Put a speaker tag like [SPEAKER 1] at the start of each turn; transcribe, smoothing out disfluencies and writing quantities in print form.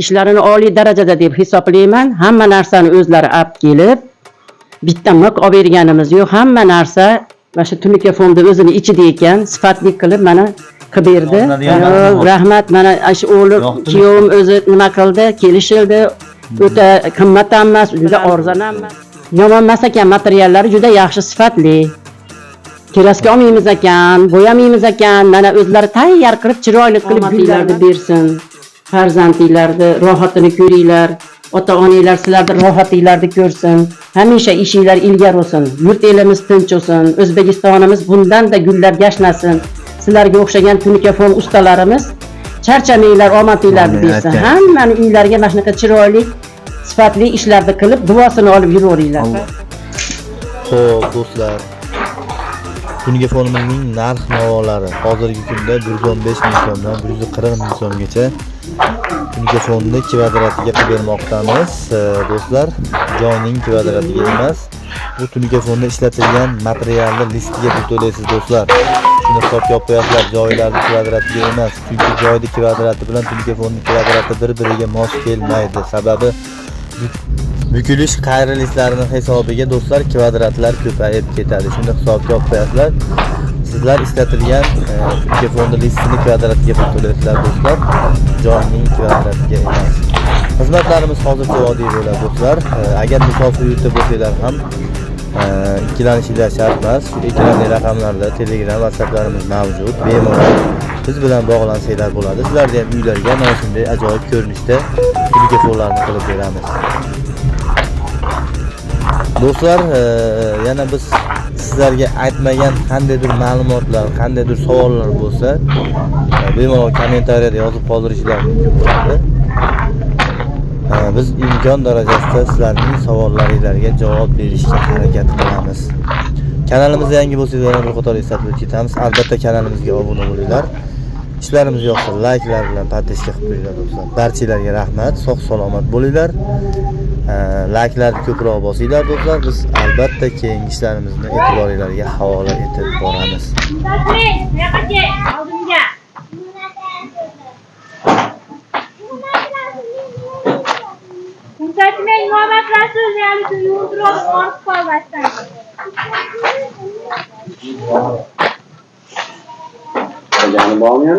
[SPEAKER 1] ishlarini oliy darajada deb hisoblayman. Hamma narsani o'zlari olib kelib, bitta miq olib berganimiz yo'q. Hamma narsa mana shu tunuka fonda o'zini ichida ekan, sifatli qilib mana qilib berdi. Rahmat, mana shu o'g'lim, kuyovim o'zi nima qildi, kelishildi. O'ta qimmat emas, juda arzon emas. Yomon emas ekan, materiallari juda yaxshi, sifatli. Kraska olmaymiz ekan, bo'yamaymiz ekan, mana o'zlari tayyor qilib, chiroyli qilib gullarni bersin. Farzandinglarni rohatini ko'ringlar. Ota-onalar sizlarni rohatinglarni ko'rsin. Hamisha ishinglar ilgari olsin. Yurt elimiz tinch olsin. O'zbekistonimiz bundan-da gullar yashnasin. Sizlarga o'xshagan tunikafon ustalarimiz charchamanglar, omadinglarni bersin. Hammaning uylariga mana shunaqa chiroyli, sifatli ishlarni qilib, duosini olib yuraveringlar.
[SPEAKER 2] Xo'p, do'stlar. Tunukafonimizning narx-navolari hozirgi kunda 115 ming so'mdan 140 ming so'mgacha tunikafonni kvadratiga qilib bermoqdamiz. Do'stlar, joyning kvadratiga emas, bu tunikafonda ishlatilgan materialni listiga pul to'laysiz do'stlar. Shuni hisobga olib qo'yasizlar, joylarning kvadratiga emas. Chunki joyning kvadrati bilan tunikafonning kvadrati bir-biriga mos kelmaydi. Sababi bukilish qayrilishlarning hisobiga do'stlar kvadratlar ko'payib ketadi. Shuni hisobga olib qo'yasizlar. Sizlar ishlatilgan tunukafonning listini kvadratiga pul to'laysizlar do'stlar, joyning kvadratiga emas. Xizmatlarimiz hozircha oddiy bo'ladi do'stlar. Agar musofir yurtda bo'lsanglar ham ikkilanishinglar shart emas. Shu ekranli raqamlarda Telegram, WhatsApplarimiz mavjud. Bemalol biz bilan bog'lansanglar bo'ladi. Sizlarga ham uylarga mana shunday ajoyib ko'rinishda tunikafonlarni qilib beramiz. Do'stlar, yana biz sizlarga aytmagan qandaydir ma'lumotlar, qandaydir savollar bo'lsa, bemalol kommentariyada yozib qoldirishinglar mumkin bo'ladi. Biz imkon darajasida sizlarning savollaringizga javob berishga harakat qilamiz. Kanalimizga yangi bo'lsangiz, bir qator eslatib ketamiz. Albatta kanalimizga obuna bo'linglar. Ishlarimiz yoqsa layklar bilan podpishka qilib qo'yinglar do'stlar. Barchalarga rahmat, sog' salomat bo'linglar. Layklarni ko'proq bosinglar do'stlar. Biz albatta keyingi ishlarimizni e'tiboringizga havola etib boramiz.
[SPEAKER 3] Jangan bawa ya,